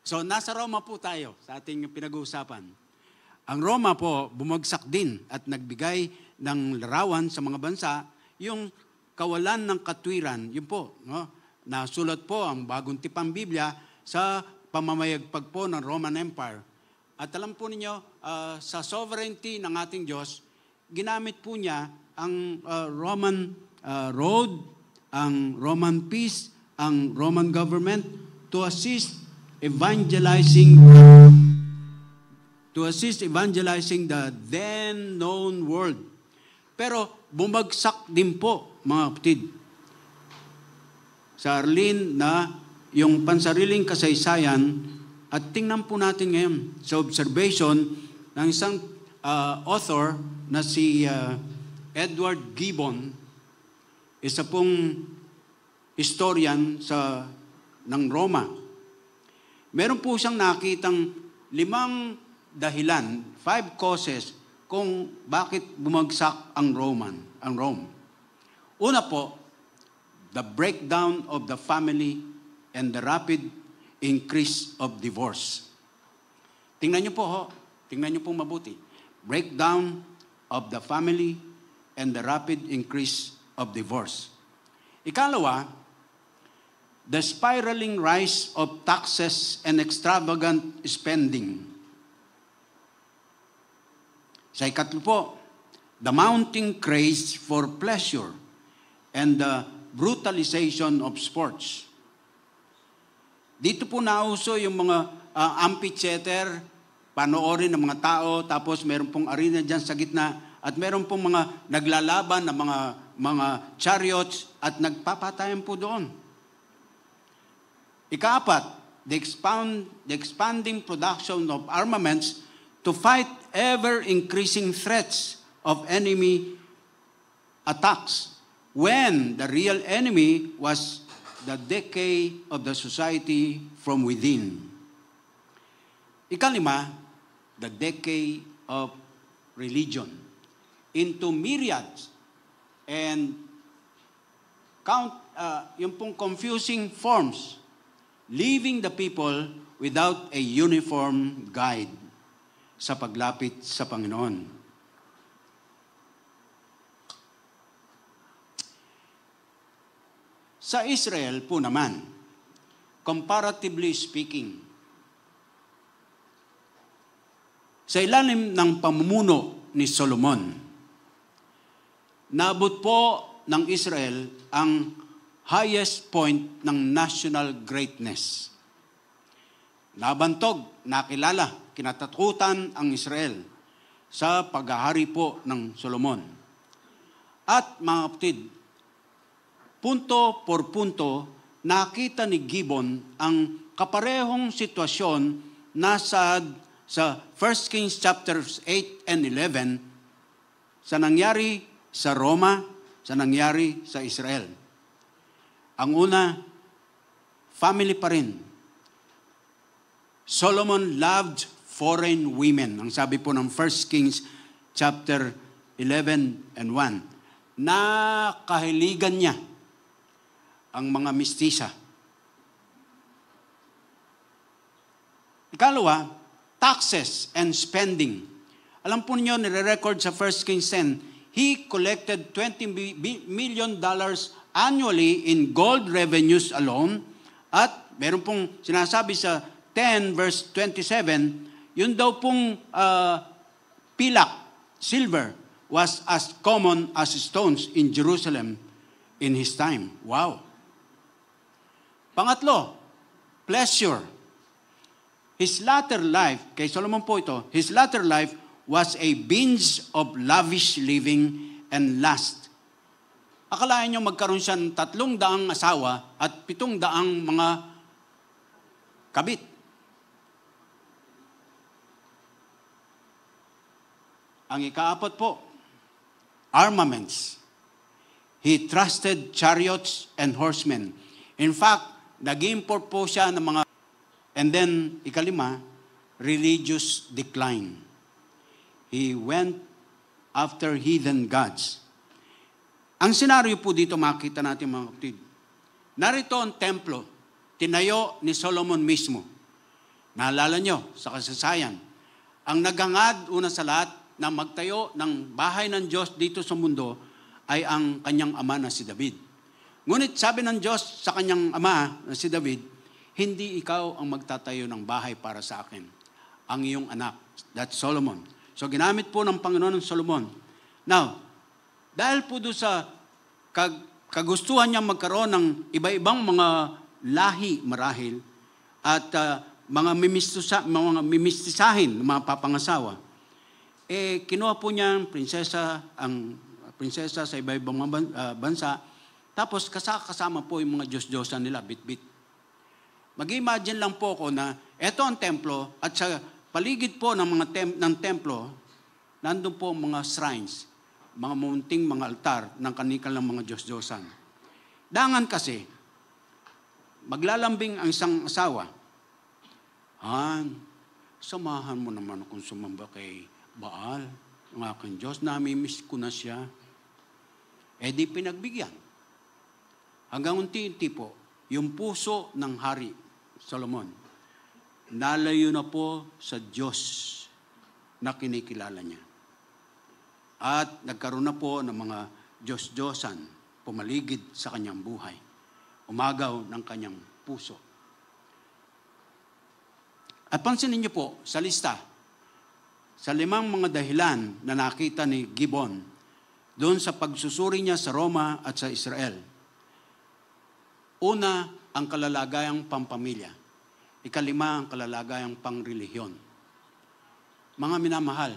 So, nasa Roma po tayo sa ating pinag-uusapan. Ang Roma po, bumagsak din at nagbigay ng larawan sa mga bansa, yung kawalan ng katwiran, yun po, no? Nasulat po ang bagong tipang Biblia sa pamamayagpag po ng Roman Empire. At alam po ninyo, sa sovereignty ng ating Diyos, ginamit po niya ang Roman road, ang Roman peace, ang Roman government to assist evangelizing the then known world. Pero bumagsak din po, mga kapatid, sa Arlene na yung pansariling kasaysayan. At tingnan po natin ngayon sa observation ng isang author na si Edward Gibbon, isa pong historian ng Roma. Meron po siyang nakitang 5 dahilan, 5 causes kung bakit bumagsak ang Rome. Una po, the breakdown of the family and the rapid increase of divorce. Tingnan niyo po mabuti. Breakdown of the family and the rapid increase of divorce. Ikalawa, the spiraling rise of taxes and extravagant spending. Sa ikatlo po, the mounting craze for pleasure and the brutalization of sports. Dito po nauso yung mga amphitheater, panoorin ng mga tao, tapos meron pong arena dyan sa gitna, at meron pong mga naglalaban na mga chariots at nagpapatayan po doon. Ikaapat, the expanding production of armaments to fight ever-increasing threats of enemy attacks when the real enemy was the decay of the society from within. Ikalima, the decay of religion into myriads and yung pong confusing forms, leaving the people without a uniform guide sa paglapit sa Panginoon. Sa Israel po naman, comparatively speaking, sa ilalim ng pamumuno ni Solomon, naabot po ng Israel ang highest point ng national greatness. Nabantog, nakilala, kinatakutan ang Israel sa paghahari po ng Solomon. At mga kapatid, punto por punto, nakita ni Gibbon ang kaparehong sitwasyon sa 1 Kings chapters 8 and 11 sa nangyari sa Roma, sa nangyari sa Israel. Ang una, family pa rin. Solomon loved foreign women. Ang sabi po ng 1 Kings chapter 11 and 1. Nakahiligan niya ang mga mistisa. Ikalawa, taxes and spending. Alam po niyo, nire-record sa 1 Kings 10, he collected $20 million annually in gold revenues alone. At meron pong sinasabi sa 10 verse 27, yun daw pong pilak, silver, was as common as stones in Jerusalem in his time. Wow! Pangatlo, pleasure. His latter life, kay Solomon po ito, his latter life was a binge of lavish living and lust. Akalain nyo magkaroon siya ng 300 asawa at 700 mga kabit. Ang ikaapat po, armaments. He trusted chariots and horsemen. In fact, nag-import po siya ng mga. And then, ikalima, religious decline. He went after heathen gods. Ang senaryo po dito makita natin mga kapatid. Narito ang templo, tinayo ni Solomon mismo. Naalala nyo sa kasaysayan. Ang naghangad una sa lahat na magtayo ng bahay ng Diyos dito sa mundo ay ang kanyang ama na si David. Ngunit sabi ng Diyos sa kanyang ama na si David, hindi ikaw ang magtatayo ng bahay para sa akin. Ang iyong anak, that's Solomon. So ginamit po ng Panginoon ng Solomon. Now, dahil po doon sa kagustuhan niya magkaroon ng iba-ibang mga lahi marahil at mga mimistisahin, mga papangasawa, kinuha po niya ang prinsesa sa iba-ibang bansa, tapos kasama po yung mga Diyos-Diyosan nila, bit-bit. Mag-imagine lang po ako na eto ang templo at sa paligid po ng ng templo, nandun po mga shrines, mga munting mga altar ng kanilang mga Diyos-Diyosan. Dangan kasi, maglalambing ang isang asawa. Samahan mo naman akong sumamba kay Baal, ang aking Diyos, namimiss ko na siya. Di pinagbigyan. Hanggang unti-unti po, yung puso ng Hari Solomon, nalayo na po sa Diyos na kinikilala niya. At nagkaroon na po ng mga Diyos-Diyosan pumaligid sa kanyang buhay. umagaw ng kanyang puso. At pansinin niyo po sa lista, sa 5 mga dahilan na nakita ni Gibbon doon sa pagsusuri niya sa Roma at sa Israel. Una, ang kalalagayang pampamilya. Ikalima, ang kalalagayang pangrelihiyon. Mga minamahal,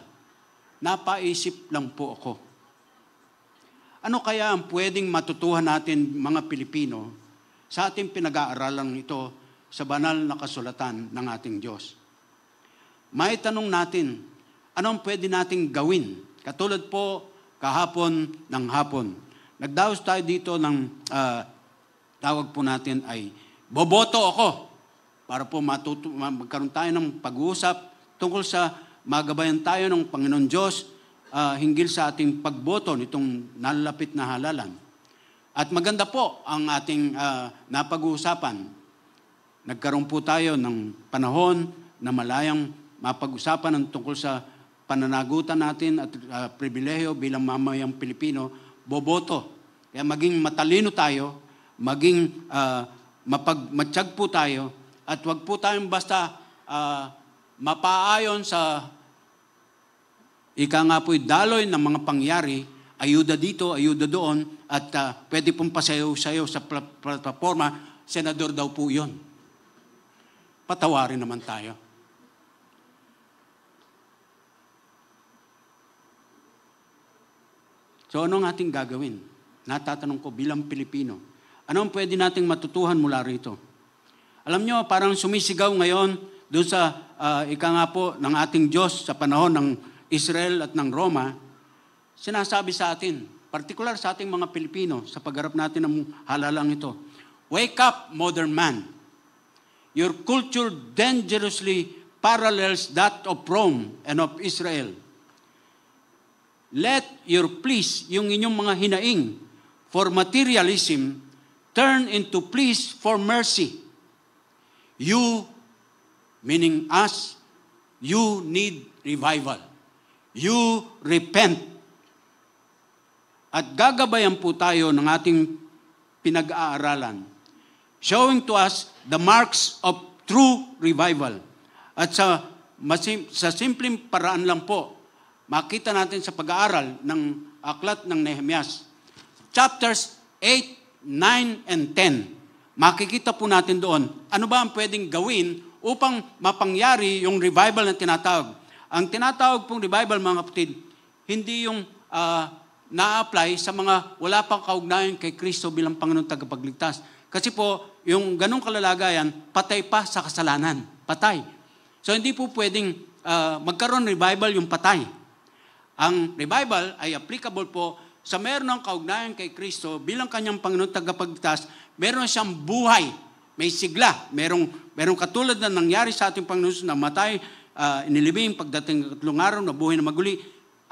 napaisip lang po ako. Ano kaya ang pwedeng matutuhan natin mga Pilipino sa ating pinag-aaralan ito sa banal na kasulatan ng ating Diyos? May tanong natin, anong pwede nating gawin? Katulad po kahapon ng hapon. Nagdaos tayo dito ng tawag po natin ay boboto ako para po magkaroon tayo ng pag-uusap tungkol sa magabayan tayo ng Panginoon Diyos hinggil sa ating pagboto nitong nalalapit na halalan. At maganda po ang ating napag-uusapan. Nagkaroon po tayo ng panahon na malayang mapag-usapan ng tungkol sa pananagutan natin at pribilehiyo bilang mamayang Pilipino, boboto. Kaya maging matalino tayo, maging matiyag po tayo, at wag po tayong basta mapaayon sa ika nga po'y daloy ng mga pangyari, ayuda dito, ayuda doon, at pwede pong pasayaw-sayaw sa plataforma, senador daw po yun. Patawarin naman tayo. So anong ating gagawin? Natatanong ko bilang Pilipino. Anong pwede nating matutuhan mula rito? Alam nyo, parang sumisigaw ngayon doon sa ika nga po ng ating Diyos sa panahon ng Israel at ng Roma, sinasabi sa atin, partikular sa ating mga Pilipino, sa pagharap natin ng halalang ito, wake up, modern man. Your culture dangerously parallels that of Rome and of Israel. Let your pleas, yung inyong mga hinaing for materialism, turn into pleas for mercy. You, meaning us, you need revival. You repent. At gagabayan po tayo ng ating pinag-aaralan, showing to us the marks of true revival. At sa simpleng paraan lang po, makita natin sa pag-aaral ng aklat ng Nehemias. Chapters 8, 9, and 10. Makikita po natin doon, ano ba ang pwedeng gawin upang mapangyari yung revival na tinatawag. Ang tinatawag pong revival, mga kapatid, hindi yung na-apply sa mga wala pang kaugnayan kay Kristo bilang Panginoon tagapagligtas. Kasi po, yung ganong kalalagayan, patay pa sa kasalanan. Patay. So hindi po pwedeng magkaroon revival yung patay. Ang revival ay applicable po sa meron ng kaugnayan kay Kristo bilang kanyang Panginoon tagapagligtas, meron siyang buhay, may sigla, merong katulad na nangyari sa ating Panginoon na matay, inilibing pagdating ng tatlong araw na buhay na maguli.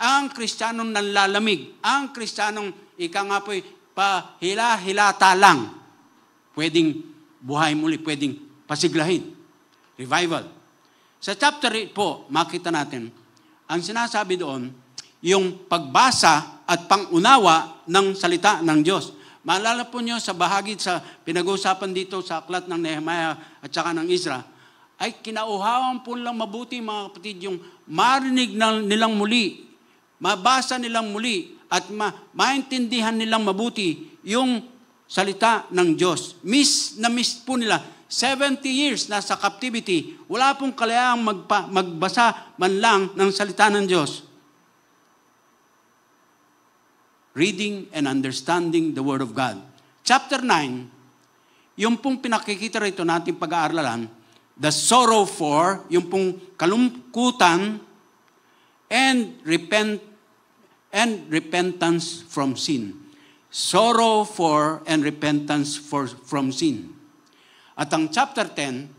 Ang Kristiyanong nanlalamig, ang Kristiyanong ika nga po'y pahila-hilata lang, pwedeng buhay muli, pwedeng pasiglahin. Revival. Sa chapter 8 po, makita natin, ang sinasabi doon, yung pagbasa at pangunawa ng salita ng Diyos. Maalala po nyo sa bahagi sa pinag-uusapan dito sa aklat ng Nehemiah at saka ng Ezra, ay kinauhawan po lang mabuti mga kapatid yung marinig nilang muli, mabasa nilang muli at maintindihan nilang mabuti yung salita ng Diyos. Miss po nila 70 years nasa captivity, wala pong kalayaang magbasa man lang ng salita ng Diyos. Reading and understanding the Word of God. Chapter 9, yung pong pinakikita rito natin pag-aaralan, the sorrow for, yung pong kalungkutan, and repentance from sin. Sorrow for and repentance from sin. At ang chapter 10,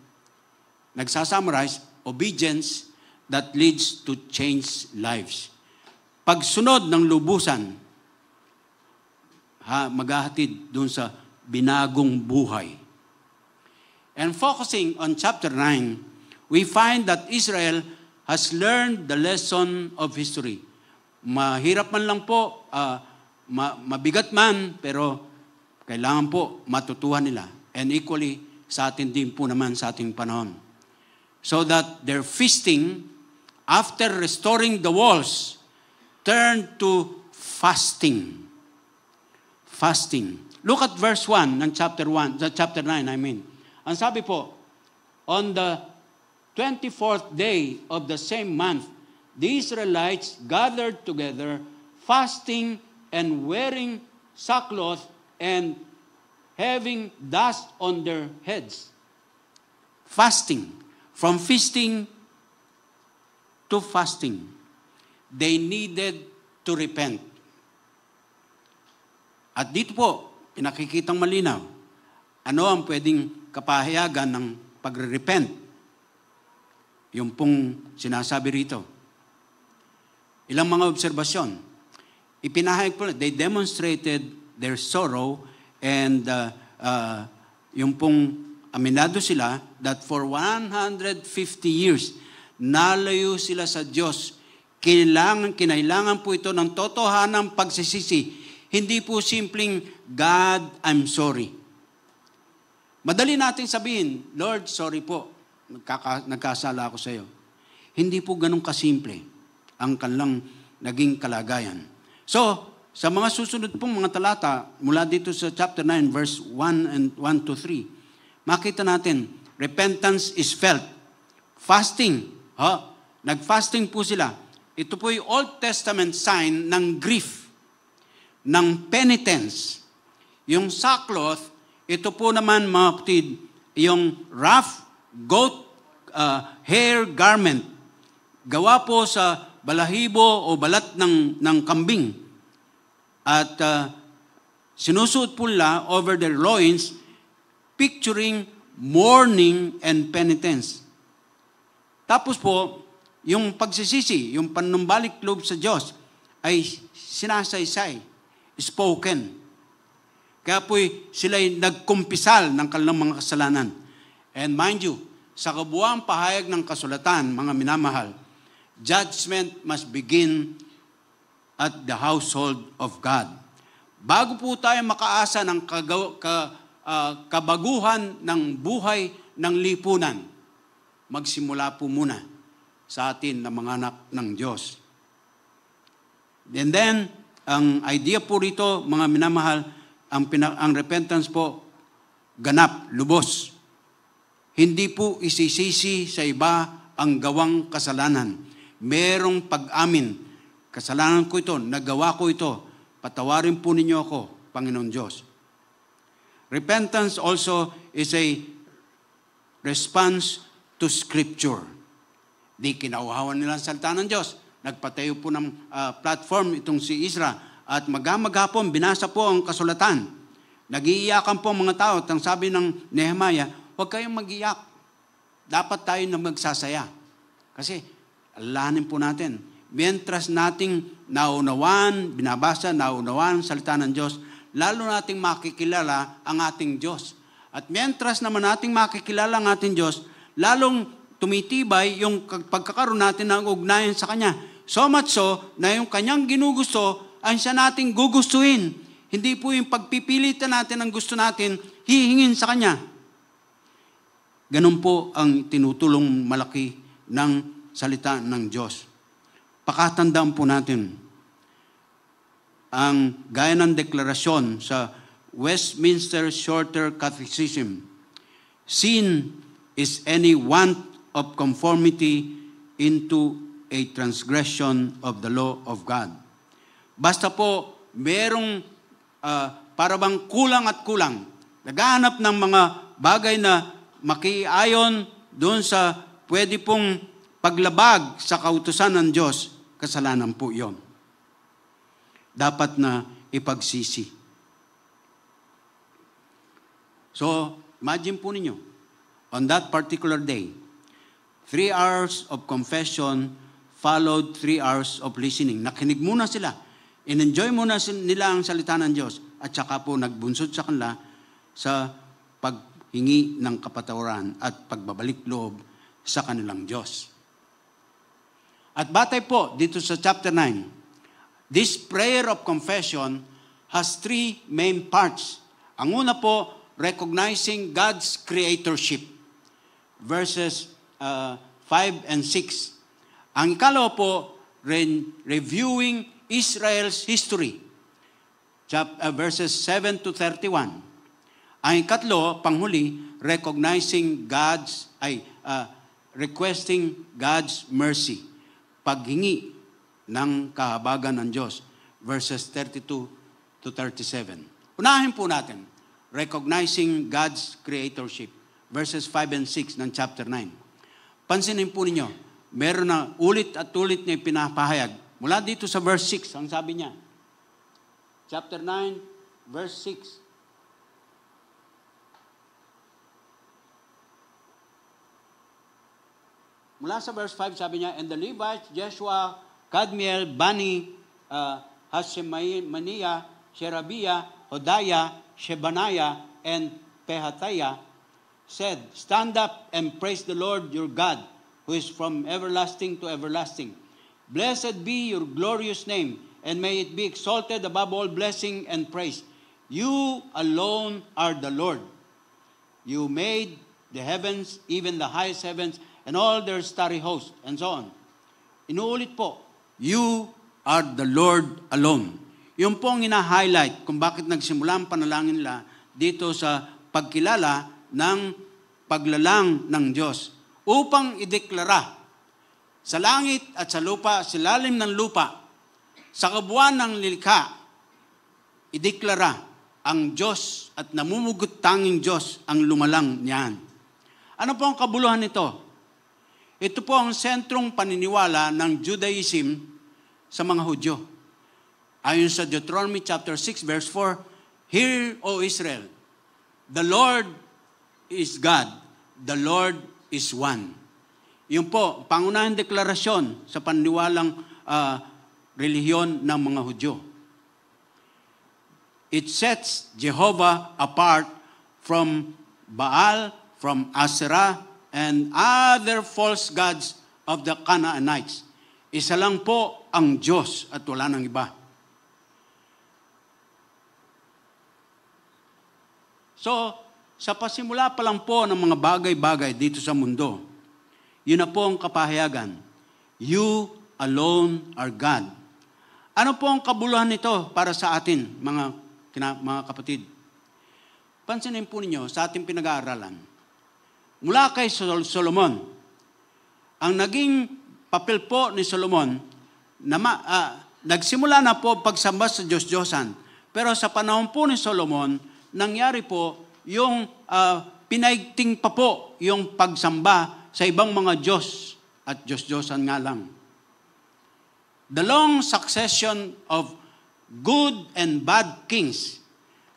nagsasummarize, obedience that leads to change lives. Pagsunod ng lubusan, maghahatid dun sa binagong buhay. And focusing on chapter 9, we find that Israel has learned the lesson of history. Mahirap man lang po, mabigat man, pero kailangan po matutuhan nila. And equally, sa atin din po naman sa ating panahon. So that their feasting, after restoring the walls, turned to fasting. Fasting. Look at verse 1 ng chapter 9, Ang sabi po, on the 24th day of the same month, the Israelites gathered together, fasting and wearing sackcloth and having dust on their heads. Fasting. From feasting to fasting. They needed to repent. At dito po, pinakikitang malinaw, ano ang pwedeng kapahayagan ng pagre-repent? Yung pong sinasabi rito. Ilang mga obserbasyon. Ipinahayag po, they demonstrated their sorrow and yung pong aminado sila that for 150 years, nalayo sila sa Diyos. Kinailangan po ito ng totohanang pagsisisi. Hindi po simpleng, God, I'm sorry. Madali natin sabihin, Lord, sorry po, nagkasala ako sa iyo. Hindi po ganun kasimple ang kanilang naging kalagayan. So, sa mga susunod pong mga talata, mula dito sa chapter 9, verse 1 to 3, makita natin, repentance is felt. Fasting, nag-fasting po sila. Ito po yung Old Testament sign ng grief, ng penitence. Yung sackcloth, ito po naman mga kapatid, yung rough goat hair garment. Gawa po sa balahibo o balat ng kambing. At sinusuot po nila over their loins, picturing mourning and penitence. Tapos po, yung pagsisisi, yung panumbalik loob sa Diyos, ay sinasaysay, spoken. Kaya po'y sila'y nagkumpisal ng kanilang mga kasalanan. And mind you, sa kabuuang pahayag ng kasulatan, mga minamahal, judgment must begin at the household of God. Bago po tayo makaasa ng kabaguhan ng buhay ng lipunan, magsimula po muna sa atin na mga anak ng Diyos. And then, ang idea po rito, mga minamahal, ang repentance po, ganap, lubos. Hindi po isisisi sa iba ang gawang kasalanan. Merong pag-amin. Kasalanan ko ito, nagawa ko ito, patawarin po ninyo ako, Panginoon Diyos. Repentance also is a response to Scripture. Di kinauhawan nila ang salita ng Diyos. Nagpatayo po ng platform itong si Isra at maghapon binasa po ang kasulatan. Nag-iiyakan po ang mga tao at ang sabi ng Nehemiah, huwag kayong mag-iyak. Dapat tayo na magsasaya. Kasi alahanin po natin, mientras nating binabasa, naunawaan ang salita ng Diyos, lalo nating makikilala ang ating Diyos. At mientras naman nating makikilala ang ating Diyos, lalong tumitibay yung pagkakaroon natin ng ugnayan sa Kanya. So much so, na yung Kanyang ginugusto, ang siya nating gugustuhin. Hindi po yung pagpipilitan natin ang gusto natin, hihingin sa Kanya. Ganun po ang tinutulong malaki ng salita ng Diyos. Pakatandaan po natin, ang gaya ng deklarasyon sa Westminster Shorter Catechism, sin is any want of conformity into a transgression of the law of God. Basta po, merong parabang kulang at kulang. Naghahanap ng mga bagay na makiayon doon sa pwede pong paglabag sa kautusan ng Diyos, kasalanan po yon. Dapat na ipagsisi. So, imagine po ninyo, on that particular day, 3 hours of confession followed 3 hours of listening. Nakinig muna sila. In-enjoy muna nila ang salita ng Diyos at saka po nagbunsod sa kanila sa paghingi ng kapatawaran at pagbabalik loob sa kanilang Diyos. At batay po dito sa chapter 9, this prayer of confession has 3 main parts. Ang una po, recognizing God's creatorship, verses 5 and 6. Ang ikalawa po, reviewing Israel's history, verses 7 to 31. Ang ikatlo, panghuli, requesting God's mercy, paghingi ng kahabagan ng Diyos, verses 32 to 37. Unahin po natin, recognizing God's creatorship, verses 5 and 6 ng chapter 9. Pansinin po ninyo, meron na ulit at ulit na pinapahayag. Mula dito sa verse 6, ang sabi niya, chapter 9, verse 6. Mula sa verse 5, sabi niya, and the Levites, Jeshua, Kadmiel, Bani, Hashemaniah, Sherebiah, Hodiah, Shebaniah, and Pehathiah said, stand up and praise the Lord your God, who is from everlasting to everlasting. Blessed be your glorious name, and may it be exalted above all blessing and praise. You alone are the Lord. You made the heavens, even the highest heavens, and all their starry host, and so on. Inuulit po, you are the Lord alone. Yung po ang ina-highlight kung bakit nagsimula ang panalangin nila dito sa pagkilala ng paglalang ng Diyos. Upang ideklara sa langit at sa lupa, sa lalim ng lupa, sa kabuuan ng lilikha, ideklara ang Diyos at namumugot tanging Diyos ang lumalang niyan. Ano po ang kabuluhan nito? Ito po ang sentrong paniniwala ng Judaism sa mga Hudyo. Ayon sa Deuteronomy chapter 6 verse 4, hear, O Israel, the Lord is God, the Lord is one. Yun po, pangunahing deklarasyon sa paniniwalang relihiyon ng mga Hudyo. It sets Jehovah apart from Baal, from Asherah, and other false gods of the Canaanites. Isa lang po ang Diyos at wala nang iba. So, sa pasimula pa lang po ng mga bagay-bagay dito sa mundo, yun na po ang kapahayagan. You alone are God. Ano po ang kabuluhan nito para sa atin, mga kapatid? Pansinin po ninyo sa ating pinag-aaralan. Mula kay Solomon, ang naging papel po ni Solomon, nagsimula na po pagsamba sa Diyos-Diyosan. Pero sa panahon po ni Solomon, nangyari po yung pinaigting pa po yung pagsamba sa ibang mga Diyos at Diyos-Diyosan nga lang. The long succession of good and bad kings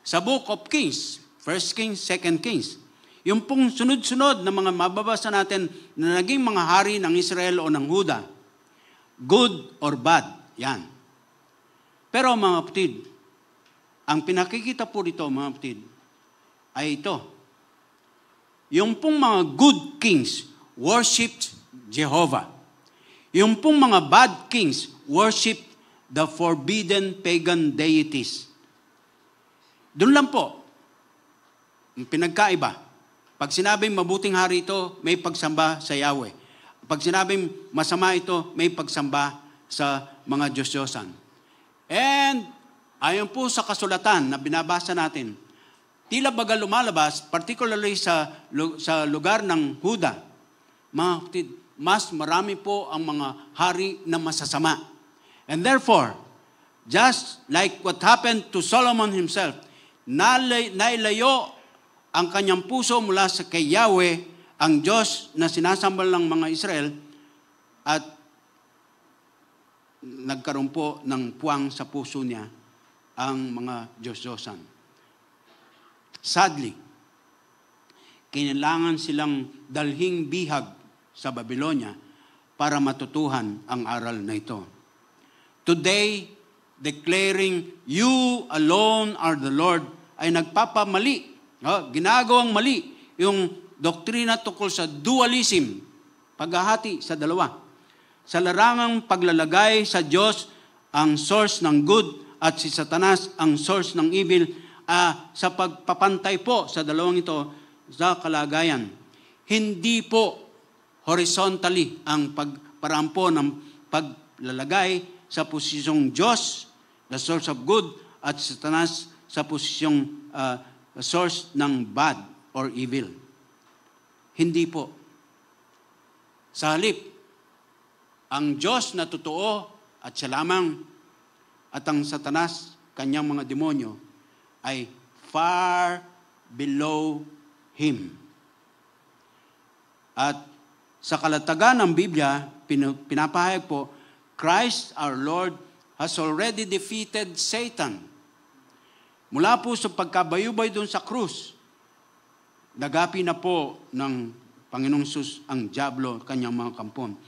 sa Book of Kings, 1 Kings, 2 Kings, yung pong sunod-sunod na mga mababasa natin na naging mga hari ng Israel o ng Huda, good or bad, yan. Pero mga kapatid, ang pinakikita po dito mga kapatid, ay ito. Yung pong mga good kings worshipped Jehovah. Yung pong mga bad kings worshipped the forbidden pagan deities. Doon lang po, ang pinagkaiba. Pag sinabing mabuting hari ito, may pagsamba sa Yahweh. Pag sinabing masama ito, may pagsamba sa mga Diyos-Diyosan. And ayon po sa kasulatan na binabasa natin, tila baga lumalabas, particularly sa lugar ng Huda, mga kapatid, mas marami po ang mga hari na masasama. And therefore, just like what happened to Solomon himself, nailayo ang kanyang puso mula sa kay Yahweh, ang Diyos na sinasambal ng mga Israel, at nagkaroon po ng puwang sa puso niya ang mga Diyos-Diyosan. Sadly, kailangan silang dalhing bihag sa Babylonia para matutuhan ang aral na ito. Today, declaring, you alone are the Lord, ay nagpapamali. Ginagawang mali yung doktrina tungkol sa dualism, paghahati sa dalawa. Sa larangang paglalagay sa Diyos ang source ng good at si Satanas ang source ng evil, sa pagpapantay po sa dalawang ito sa kalagayan. Hindi po horizontally ang pagparaan po ng paglalagay sa posisyong Diyos, the source of good, at Satanas sa posisyong source ng bad or evil. Hindi po. Sa halip, ang Diyos na totoo at siya lamang at ang Satanas, kanyang mga demonyo, ay far below Him. At sa kalatagan ng Biblia, pinapahayag po, Christ our Lord has already defeated Satan. Mula po sa pagkabayubay doon sa krus, nagapi na po ng Panginoong Sus ang diablo, kanyang mga kampon.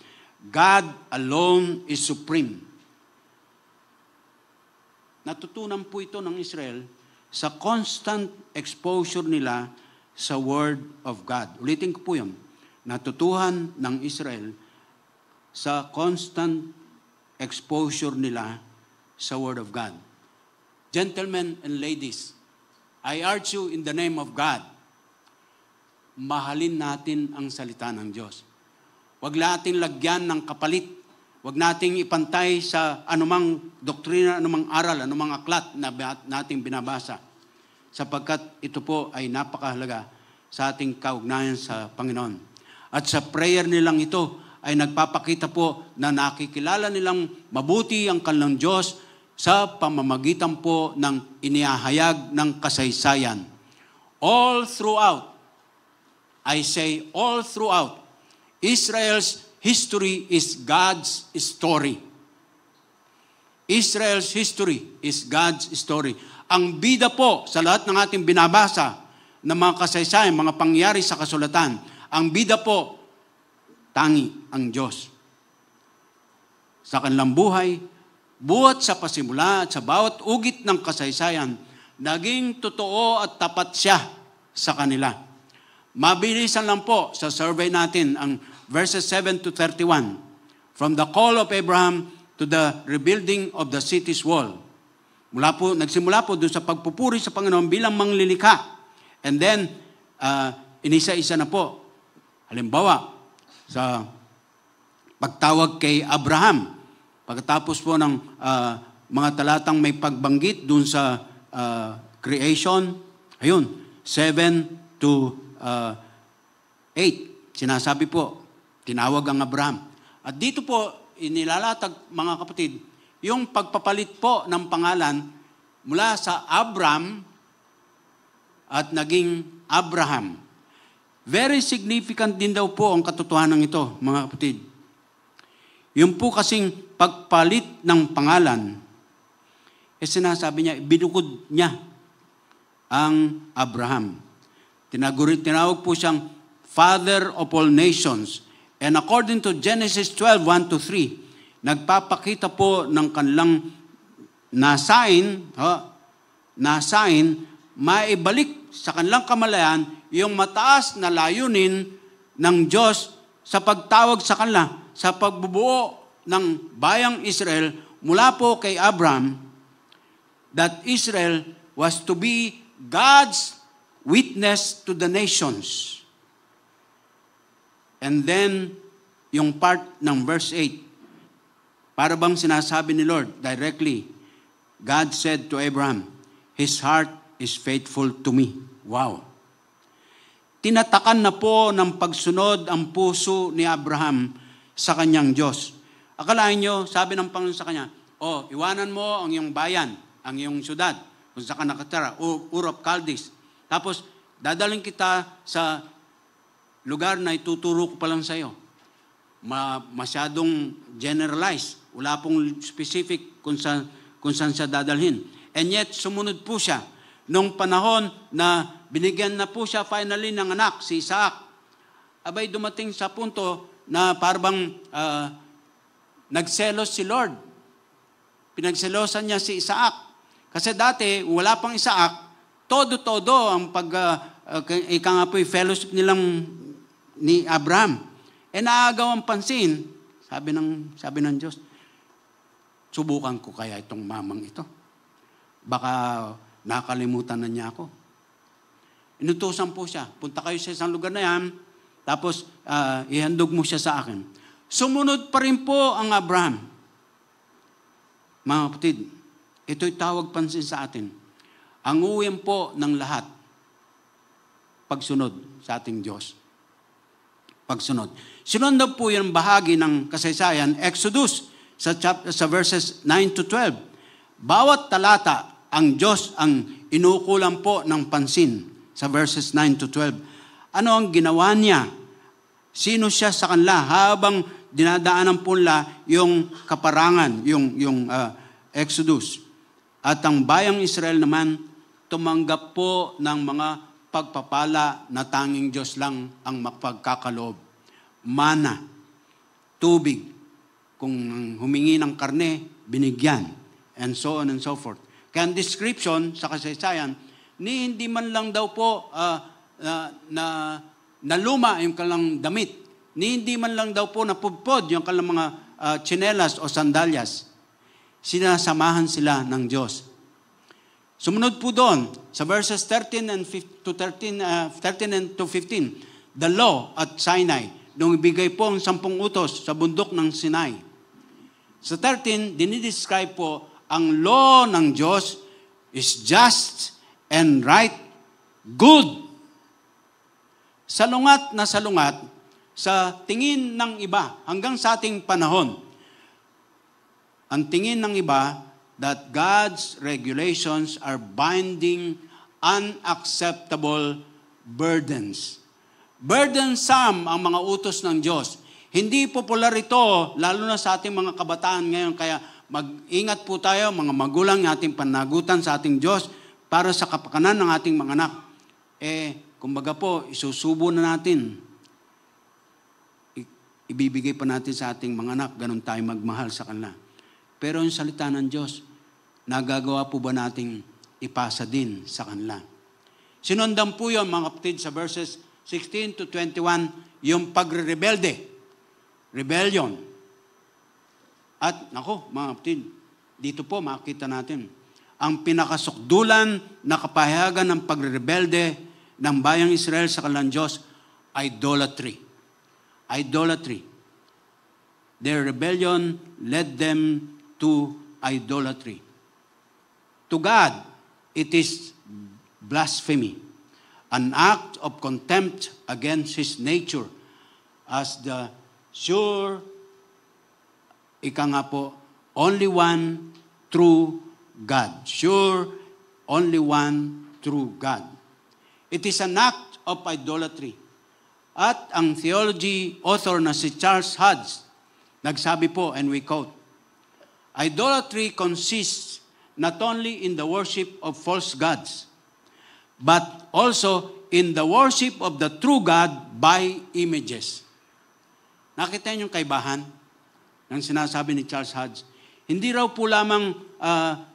God alone is supreme. Natutunan po ito ng Israel sa constant exposure nila sa Word of God. Ulitin ko po yun. Natutuhan ng Israel sa constant exposure nila sa Word of God. Gentlemen and ladies, I urge you in the name of God, mahalin natin ang salita ng Diyos. Huwag natin lagyan ng kapalit. Huwag nating ipantay sa anumang doktrina, anumang aral, anumang aklat na nating binabasa. Sapagkat ito po ay napakahalaga sa ating kaugnayan sa Panginoon. At sa prayer nilang ito ay nagpapakita po na nakikilala nilang mabuti ang kanilang Diyos sa pamamagitan po ng inihahayag ng kasaysayan. All throughout, I say all throughout, Israel's history is God's story. Israel's history is God's story. Ang bida po sa lahat ng ating binabasa ng mga kasaysayan, mga pangyayari sa kasulatan, ang bida po, tangi ang Diyos. Sa kanilang buhay, buhat sa pasimula at sa bawat ugit ng kasaysayan, naging totoo at tapat siya sa kanila. Mabilisan lang po sa survey natin ang verses 7 to 31. From the call of Abraham to the rebuilding of the city's wall. Nagsimula po doon sa pagpupuri sa Panginoon bilang manglilikha. And then, inisa-isa na po. Halimbawa, sa pagtawag kay Abraham, pagkatapos po ng mga talatang may pagbanggit doon sa creation, ayun, 7 to 8, sinasabi po, tinawag ang Abraham. At dito po, inilalatag, mga kapatid, yung pagpapalit po ng pangalan mula sa Abram at naging Abraham. Very significant din daw po ang katotohanan ito, mga kapatid. Yung po kasing pagpalit ng pangalan, sinasabi niya, binukod niya ang Abraham. Tinawag po siyang Father of all nations. And according to Genesis 12, 1-3, nagpapakita po ng kanilang nasain, maibalik sa kanilang kamalayan yung mataas na layunin ng Diyos sa pagtawag sa kanila, sa pagbubuo ng bayang Israel mula po kay Abraham, that Israel was to be God's witness to the nations. And then, yung part ng verse 8, para bang sinasabi ni Lord directly, God said to Abraham, His heart is faithful to me. Wow! Tinatakan na po ng pagsunod ang puso ni Abraham sa kanyang Diyos. Akalain nyo, sabi ng Panginoon sa kanya, iwanan mo ang iyong bayan, ang iyong syudad, kung saan ka nakatira, Ur of Chaldees. Tapos, dadaling kita sa lugar na ituturo ko pa lang sa iyo. Masyadong generalized. Wala pong specific kung saan siya dadalhin. And yet, sumunod po siya. Nung panahon na binigyan na po siya finally ng anak, si Isaac, abay dumating sa punto na parang nagselos si Lord. Pinagselosan niya si Isaac. Kasi dati, wala pang Isaac, todo-todo ang ika nga po'y fellowship nilang ni Abraham. Naagaw ang pansin, sabi ng Diyos, subukan ko kaya itong mamang ito. Baka nakalimutan na niya ako. Inutusan po siya, punta kayo sa isang lugar na yan, tapos ihandog mo siya sa akin. Sumunod pa rin po ang Abraham. Mga kapatid, ito'y tawag pansin sa atin. Ang uwim po ng lahat, pagsunod sa ating Diyos. Pagsunod. Sinunod po yung bahagi ng kasaysayan, Exodus, sa verses 9 to 12. Bawat talata, ang Diyos ang inukulan po ng pansin sa verses 9 to 12. Ano ang ginawa niya? Sino siya sa kanila habang dinadaanan po nila yung kaparangan, yung Exodus. At ang bayang Israel naman, tumanggap po ng mga pagpapala na tanging Diyos lang ang magpagkakaloob. Mana, tubig, kung humingi ng karne, binigyan, and so on and so forth. Kaya ang description sa kasaysayan, ni hindi man lang daw po naluma yung kalang damit, ni hindi man lang daw po napudpod yung kalang mga tsinelas o sandalyas. Sinasamahan sila ng Diyos. Sumunod po doon, sa verses 13 and 15, the law at Sinai, nung ibigay po ang 10 utos sa bundok ng Sinai. Sa 13, dinidescribe po, ang law ng Diyos is just and right, good. Salungat na salungat, sa tingin ng iba, hanggang sa ating panahon, ang tingin ng iba, that God's regulations are binding, unacceptable burdens. Burdensome ang mga utos ng Diyos. Hindi popular ito, lalo na sa ating mga kabataan ngayon. Kaya mag-ingat po tayo, mga magulang, ating panagutan sa ating Diyos para sa kapakanan ng ating mga anak. Kumbaga po, isusubo na natin. Ibibigay pa natin sa ating mga anak, ganun tayo magmahal sa kanila. Pero yung salita ng Diyos, nagagawa po ba nating ipasa din sa kanila? Sinundan po yun, mga kapatid, sa verses 16 to 21, yung pagre-rebelde. Rebellion. At, mga kapatid, dito po makita natin, ang pinakasukdulan na kapahayagan ng pagre-rebelde ng bayang Israel sa kanilang Diyos, idolatry. Idolatry. Their rebellion led them to idolatry. To God, it is blasphemy, an act of contempt against His nature as the sure, only one true God. Sure, only one true God. It is an act of idolatry. At ang theology author na si Charles Hodge, nagsabi po, and we quote, idolatry consists not only in the worship of false gods, but also in the worship of the true God by images. Nakita niyo yung kaibahan ng sinasabi ni Charles Hodge? Hindi raw po lamang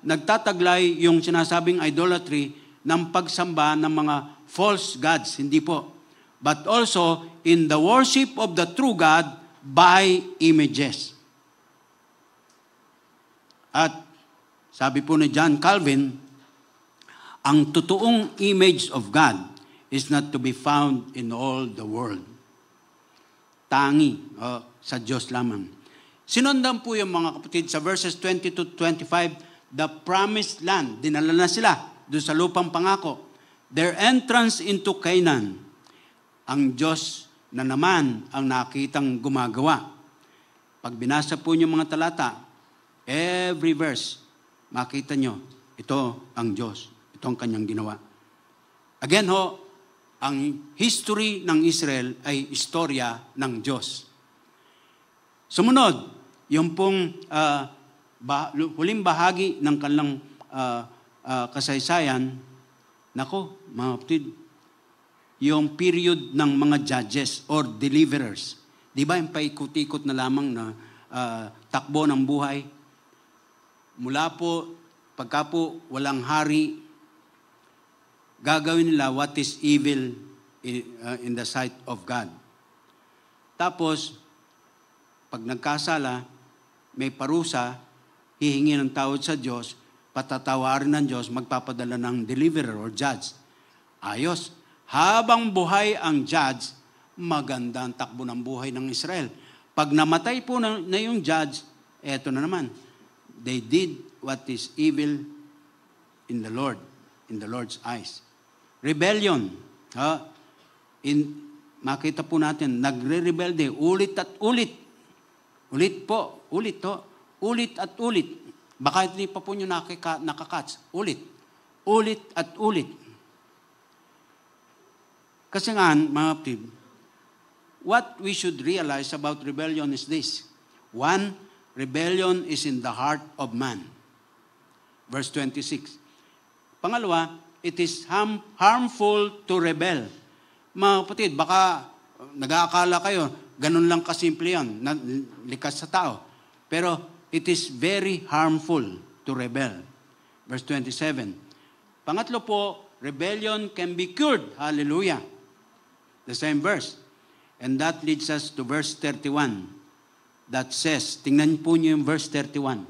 nagtataglay yung sinasabing idolatry ng pagsamba ng mga false gods. Hindi po. But also in the worship of the true God by images. At sabi po ni John Calvin, ang totoong image of God is not to be found in all the world. Tangi sa Diyos lamang. Sinundan po yung mga kapatid sa verses 20 to 25, the promised land. Dinala na sila doon sa lupang pangako. Their entrance into Canaan. Ang Diyos na naman ang nakitang gumagawa. Pag binasa po niyo mga talata, every verse, makita nyo, ito ang Diyos. Ito ang kanyang ginawa. Again ho, ang history ng Israel ay istorya ng Diyos. Sumunod, yung pong huling bahagi ng kanilang kasaysayan, nako, mga kapatid, yung period ng mga judges or deliverers. Di ba yung paikot-ikot na lamang na takbo ng buhay? Mula po, pagka po walang hari, gagawin nila what is evil in the sight of God. Tapos, pag nagkasala, may parusa, hihingi ng tawad sa Diyos, patatawarin ng Diyos, magpapadala ng deliverer or judge. Ayos. Habang buhay ang judge, maganda ang takbo ng buhay ng Israel. Pag namatay po na yung judge, eto na naman. They did what is evil in the Lord's eyes. Rebellion. Makita po natin, nagre-rebelde, ulit at ulit. Ulit po, ulit to. Ulit at ulit. Baka hindi pa po nyo nakakats. Ulit. Ulit at ulit. Kasi nga, mga kapatid, what we should realize about rebellion is this. One, rebellion is in the heart of man. Verse 26. Pangalawa, it is harmful to rebel. Mga kapatid, baka nag-aakala kayo, ganun lang kasimple yan, likas sa tao. Pero it is very harmful to rebel. Verse 27. Pangatlo po, rebellion can be cured. Hallelujah. The same verse. And that leads us to verse 31. That says, tingnan po niyo yung verse 31.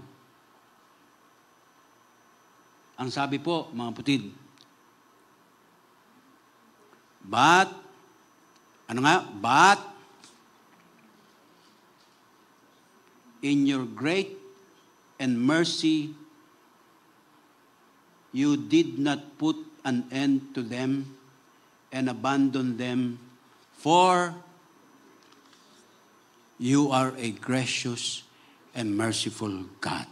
Ang sabi po, mga kapatid, But in your great and mercy, you did not put an end to them and abandon them, for you are a gracious and merciful God.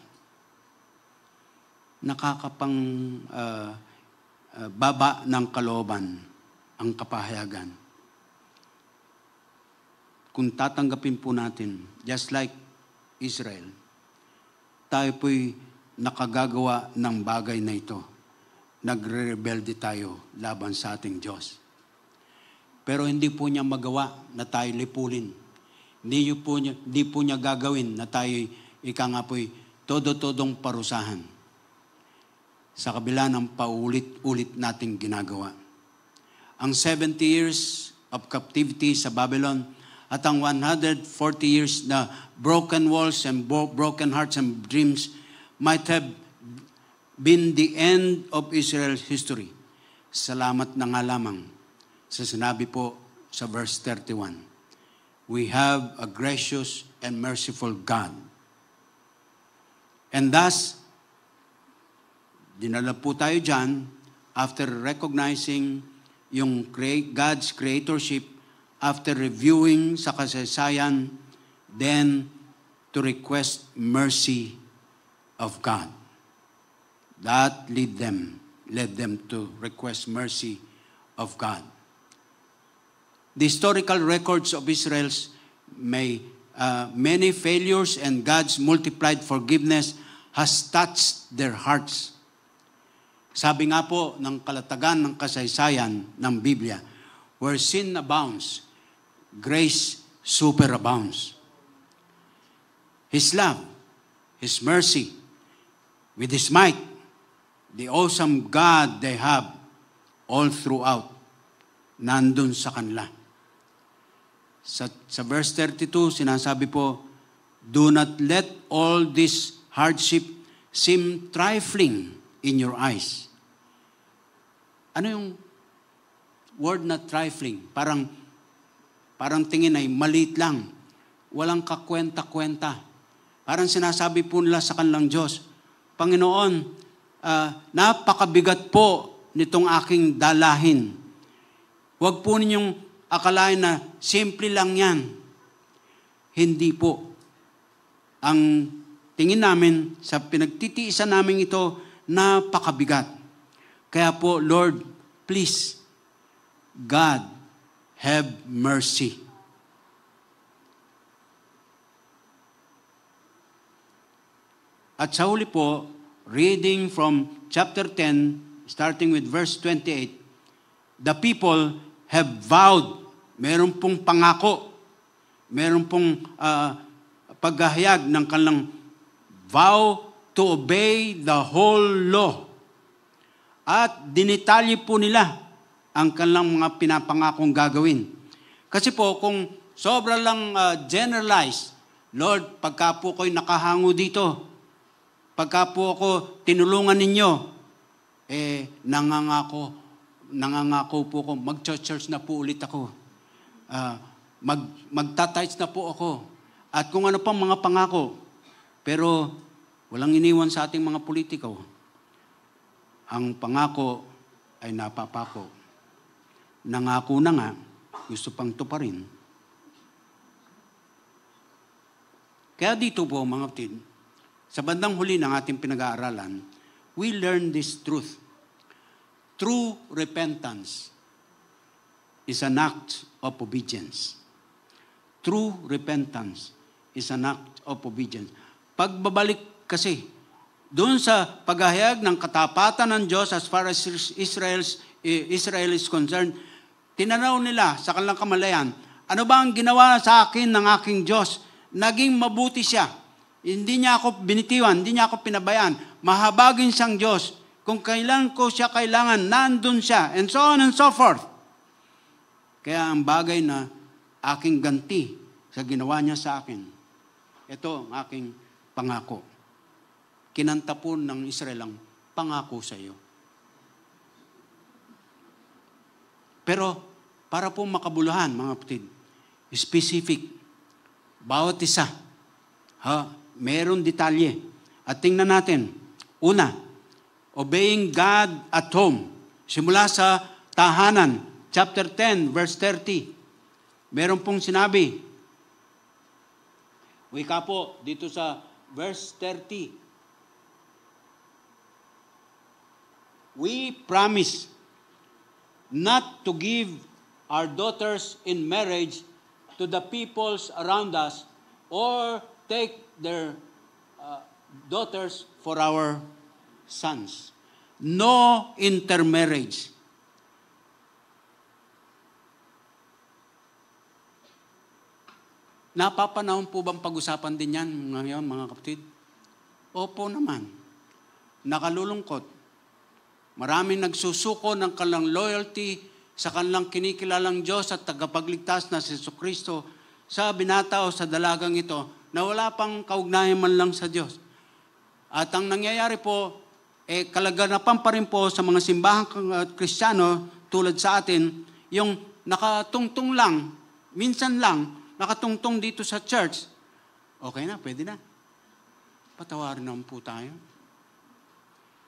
Nakakapang baba ng kalooban ang kapahayagan. Kung tatanggapin po natin, just like Israel, tayo po'y nakagagawa ng bagay na ito. Nagre-rebelde tayo laban sa ating Diyos. Pero hindi po niya magawa na tayo lipulin. Hindi po niya gagawin na tayo ika nga po'y todo-todong parusahan. Sa kabila ng paulit-ulit nating ginagawa. Ang 70 years of captivity sa Babylon at ang 140 years na broken walls and broken hearts and dreams might have been the end of Israel's history. Salamat na nga lamang sa sinabi po sa verse 31. We have a gracious and merciful God. And thus, dinala po tayo dyan after recognizing yung God's creatorship, after reviewing sa kasaysayan, then to request mercy of God. That led them to request mercy of God. The historical records of Israel's many failures and God's multiplied forgiveness has touched their hearts. Sabi nga po ng kalatagan ng kasaysayan ng Biblia, where sin abounds, grace superabounds. His love, His mercy, with His might, the awesome God they have all throughout, nandun sa kanila. Sa verse 32, sinasabi po, do not let all this hardship seem trifling in your eyes. Ano yung word na trifling? Parang tingin ay maliit lang. Walang kakwenta-kwenta. Parang sinasabi po nila sa kanilang Diyos, Panginoon, napakabigat po nitong aking dalahin. Huwag po ninyong akalain na simple lang yan. Hindi po. Ang tingin namin sa pinagtitiisan namin ito, napakabigat. Kaya po, Lord, please, God, have mercy. At sa huli po, reading from chapter 10, starting with verse 28, the people have vowed, meron pong pangako, meron pong paghahayag ng kanilang vow to obey the whole law. At dinitalye po nila ang kanilang mga pinapangakong gagawin. Kasi po, kung sobra lang generalized, Lord, pagka po ko'y nakahango dito, Pagka po ako tinulungan ninyo, nangangako po ako, mag-church na po ulit ako. Magtatights na po ako. At kung ano pang mga pangako. Pero walang iniwan sa ating mga politiko. Ang pangako ay napapako. Nangako na nga, gusto pang tuparin. Kaya dito po mga kapatid, sa bandang huli ng ating pinag-aaralan, we learn this truth. True repentance is an act of obedience. True repentance is an act of obedience. Pagbabalik kasi, doon sa paghahayag ng katapatan ng Diyos as far as Israel is concerned, tinanaw nila sa kanilang kamalayan, ano ba ang ginawa sa akin ng aking Diyos? Naging mabuti siya. Hindi niya ako binitiwan, hindi niya ako pinabayaan. Mahabagin siyang Diyos. Kung kailan ko siya kailangan, nandun siya. And so on and so forth. Kaya ang bagay na aking ganti sa ginawa niya sa akin, ito ang aking pangako. Kinanta po ng Israel ang pangako sa iyo. Pero para po makabuluhan, mga kapatid, specific, bawat isa, meron detalye. At tingnan natin, una, obeying God at home. Simula sa tahanan, chapter 10, verse 30. Meron pong sinabi, wika po dito sa verse 30. We promise not to give our daughters in marriage to the peoples around us or take their daughters for our sons. No intermarriage. Napapanahon po bang pag-usapan din yan ngayon, mga kapatid? Opo naman. Nakalulungkot. Maraming nagsusuko ng kanilang loyalty sa kanilang kinikilalang Diyos at tagapagligtas na si Jesucristo sa binata o sa dalagang ito na wala pang kaugnayan man lang sa Diyos. At ang nangyayari po, kalaganapan pa rin po sa mga simbahang Kristiyano tulad sa atin, yung nakatungtong lang, minsan lang, nakatungtong dito sa church, okay na, pwede na. Patawarin naman po tayo.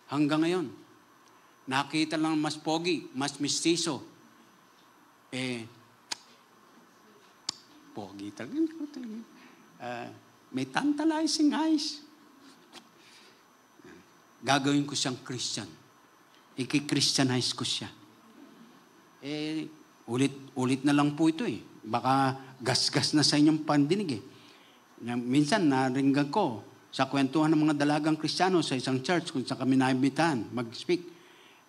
Hanggang ngayon, nakita lang mas pogi, mas mistiso, pogi talaga. May tantalizing eyes. Gagawin ko siyang Christian. Iki-Christianize ko siya. Ulit na lang po ito eh. Baka gas-gas na sa inyong pandinig eh. Minsan naringgan ko sa kwentuhan ng mga dalagang Kristiyano sa isang church kung saan kami naimbitan mag-speak.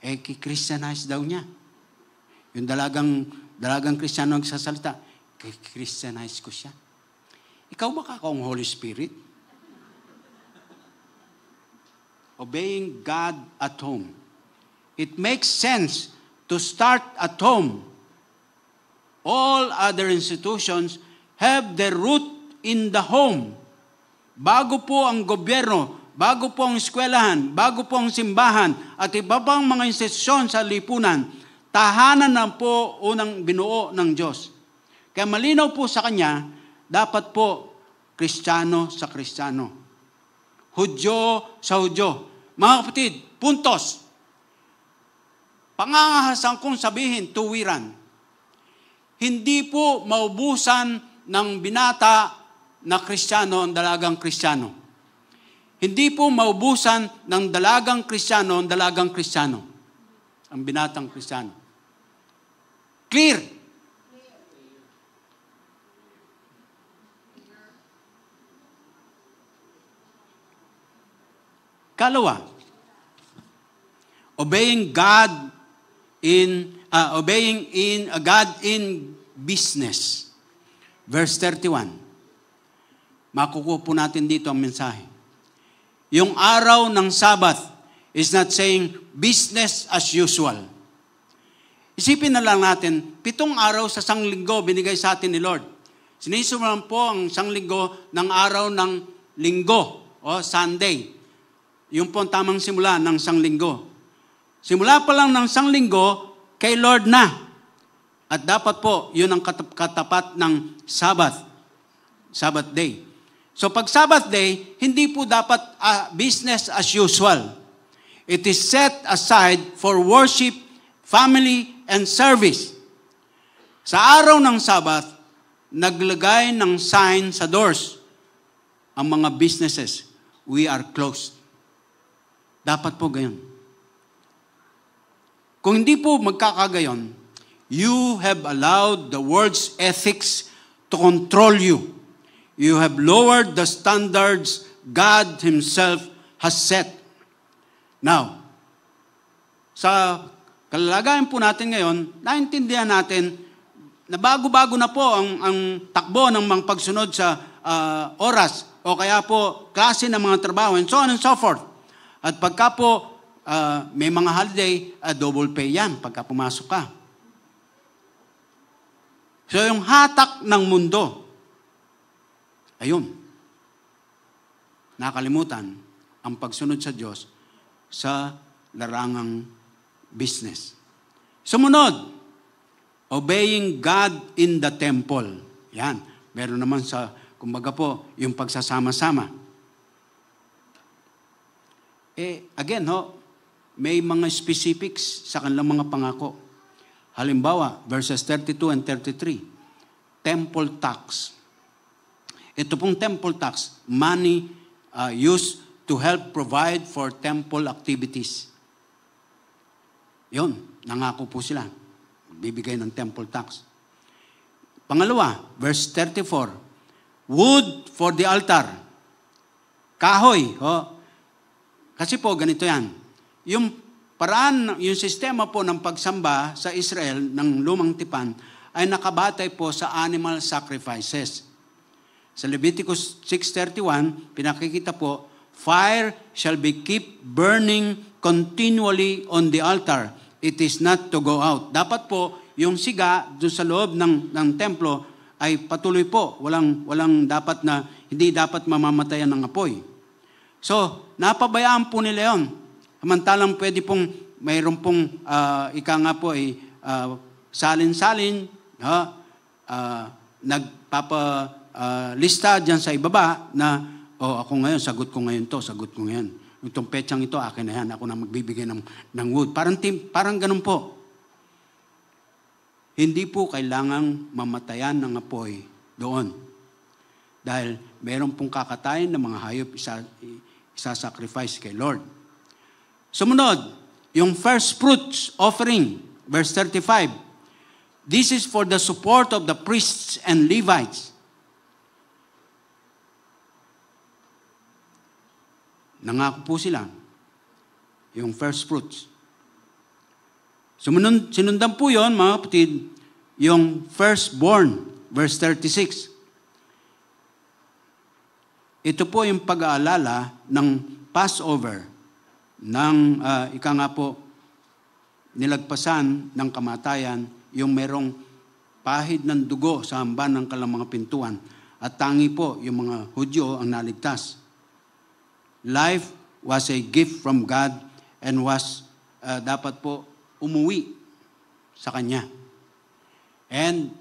Ki-Christianize daw niya. Yung dalagang Kristiyano nagsasalita, ki-Christianize ko siya. Ikaw ba kakong Holy Spirit? Obeying God at home. It makes sense to start at home. All other institutions have their root in the home. Bago po ang gobyerno, bago po ang eskwelahan, bago po ang simbahan, at iba pang mga institusyon sa lipunan, tahanan na po unang binuo ng Diyos. Kaya malinaw po sa Kanya, dapat po Kristiyano sa Kristiyano. Hudyo sa Hudyo. Mga kapatid, puntos. Pangangahasan kong sabihin, tuwiran. Hindi po maubusan ng binata na Kristiyano ang dalagang Kristiyano. Hindi po maubusan ng dalagang Kristiyano ang dalagang Kristiyano. Ang binatang Kristiyano. Clear. Kalawa, obeying God in business. Verse 31. Makukuha po natin dito ang mensahe. Yung araw ng Sabbath is not saying business as usual. Isipin na lang natin, 7 araw sa sanglinggo binigay sa atin ni Lord. Sinisimulan po ang sanglinggo ng araw ng linggo o Sunday. Yung po ang tamang simula ng sanglinggo. Simula pa lang ng sanglinggo, kay Lord na. At dapat po, yun ang katapat ng Sabbath day. So pag Sabbath day, hindi po dapat business as usual. It is set aside for worship, family, and service. Sa araw ng Sabbath, naglagay ng sign sa doors ang mga businesses. We are closed. Dapat po gayon. Kung hindi po magkakagayon, you have allowed the world's ethics to control you. You have lowered the standards God Himself has set. Now, sa kalalagayan po natin ngayon, naintindihan natin na bago-bago na po ang takbo ng mga pagsunod sa oras o kaya po klase ng mga trabaho and so on and so forth. At pagka po may mga holiday, double pay yan pagka pumasok ka. So yung hatak ng mundo, ayun, nakalimutan ang pagsunod sa Diyos sa larangang business. Sumunod, obeying God in the temple. Yan, meron naman sa, kumbaga po, yung pagsasama-sama. Again, may mga specifics sa kanilang mga pangako. Halimbawa, verses 32 and 33, temple tax. Ito pong temple tax, money used to help provide for temple activities. Yun, nangako po sila. Bibigay ng temple tax. Pangalawa, verse 34, wood for the altar. Kahoy. Kasi po, ganito yan. Yung paraan, yung sistema po ng pagsamba sa Israel ng lumang tipan ay nakabatay po sa animal sacrifices. Sa Leviticus 6:31, pinakikita po, fire shall be keep burning continually on the altar. It is not to go out. Dapat po, yung siga doon sa loob ng templo ay patuloy po. Walang dapat na, hindi dapat mamamatayan ng apoy. So, napabayaan po nila yun. Samantalang pwede pong, mayroon pong, ika nga po ay salin-salin, nagpapalista dyan sa ibaba na, ako ngayon, sagot ko ngayon to, sagot ko ngayon. Itong petsang ito, akin na yan, ako na magbibigay ng wood. Parang ganun po. Hindi po kailangang mamatayan ng apoy doon. Dahil meron pong kakatayin ng mga hayop isa-sacrifice kay Lord. Sumunod, yung first fruits offering, verse 35. This is for the support of the priests and Levites. Nangako po sila, yung first fruits. Sinundan po yon, mga kapatid, yung firstborn, verse 36. Ito po yung pag-aalala ng Passover, ng, ika nga po, nilagpasan ng kamatayan, yung merong pahid ng dugo sa hamban ng kanilang mga pintuan. At tangi po, yung mga Hudyo ang naligtas. Life was a gift from God and was dapat po umuwi sa Kanya. And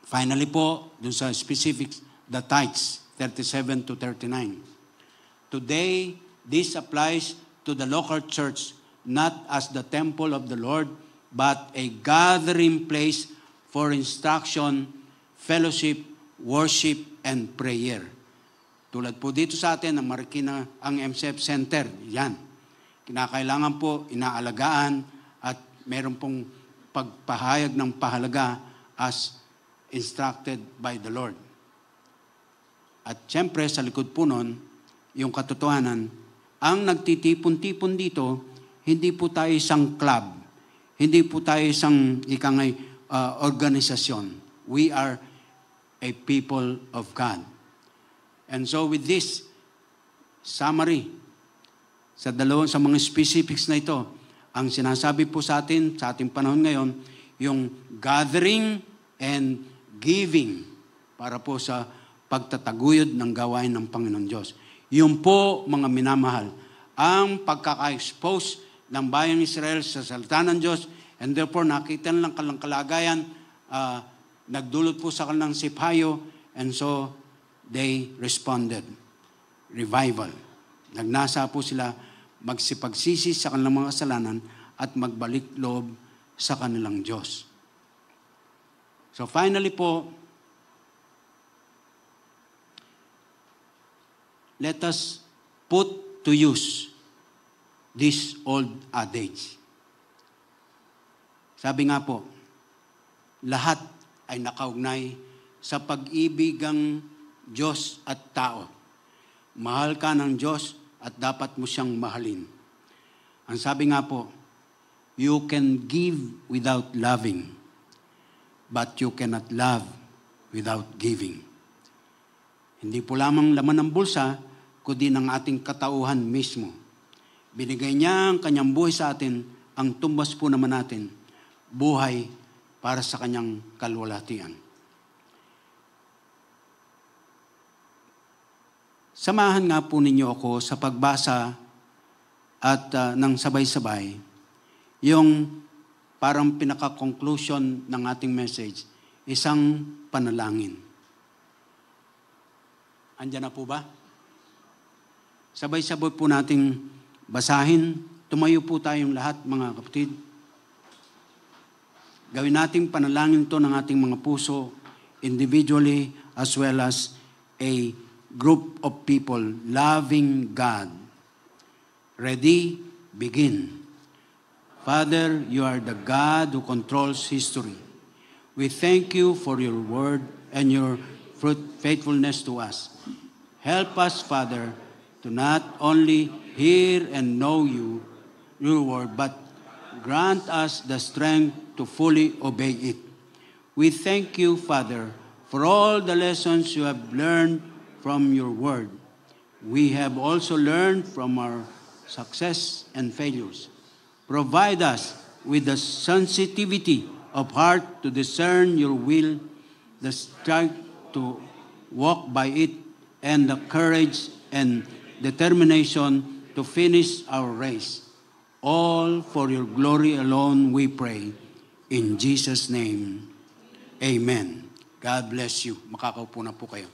finally po, dun sa specifics, the tithes, 37 to 39. Today, this applies to the local church, not as the temple of the Lord, but a gathering place for instruction, fellowship, worship, and prayer. Tulad po dito sa atin, ang Marikina, ang MCF Center, yan. Kinakailangan po, inaalagaan, at meron pong pagpahayag ng pahalaga as instructed by the Lord. At siyempre, sa likod po nun, yung katotohanan, ang nagtitipon-tipon dito, hindi po tayo isang club, hindi po tayo isang organisasyon. We are a people of God. And so with this summary, sa mga specifics na ito, ang sinasabi po sa ating panahon ngayon, yung gathering and giving para po sa pagtataguyod ng gawain ng Panginoon Diyos. Yun po, mga minamahal, ang pagkaka-expose ng bayang Israel sa salita ng Diyos, and therefore nakita nilang kalang kalagayan, nagdulot po sa kanilang sipayo, and so they responded. Revival. Nagnasa po sila magsipagsisi sa kanilang mga kasalanan at magbalik loob sa kanilang Diyos. So finally po, let us put to use this old adage. Sabi nga po, lahat ay nakaugnay sa pag-ibigang Diyos at tao. Mahal ka ng Diyos at dapat mo siyang mahalin. Ang sabi nga po, you can give without loving, but you cannot love without giving. Hindi po lamang laman ng bulsa, kundi ng ating katauhan mismo. Binigay niya ang kanyang buhay sa atin, ang tumbas po naman natin, buhay para sa kanyang kalwalhatian. Samahan nga po ninyo ako sa pagbasa at ng sabay-sabay, yung parang pinaka-conclusion ng ating message, isang panalangin. Andiyan na po ba? Sabay-sabay po nating basahin. Tumayo po tayong lahat, mga kapatid. Gawin nating panalangin ito ng ating mga puso, individually as well as a group of people loving God. Ready? Begin. Father, you are the God who controls history. We thank you for your word and your faithfulness to us. Help us, Father, to not only hear and know you, your word, but grant us the strength to fully obey it. We thank you, Father, for all the lessons you have learned from your word. We have also learned from our success and failures. Provide us with the sensitivity of heart to discern your will, the strength to walk by it, and the courage and determination to finish our race. All for your glory alone we pray. In Jesus' name, amen. God bless you. Makakaupo na po kayo.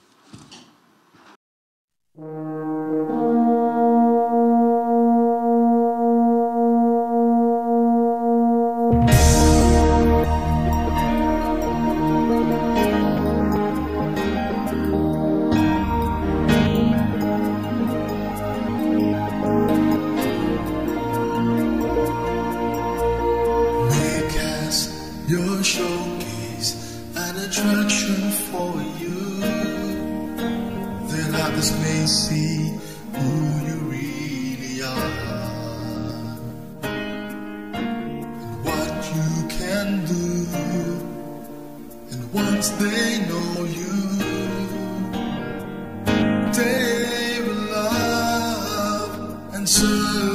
Your showcase an attraction for you, that others may see who you really are, and what you can do. And once they know you, they will love and serve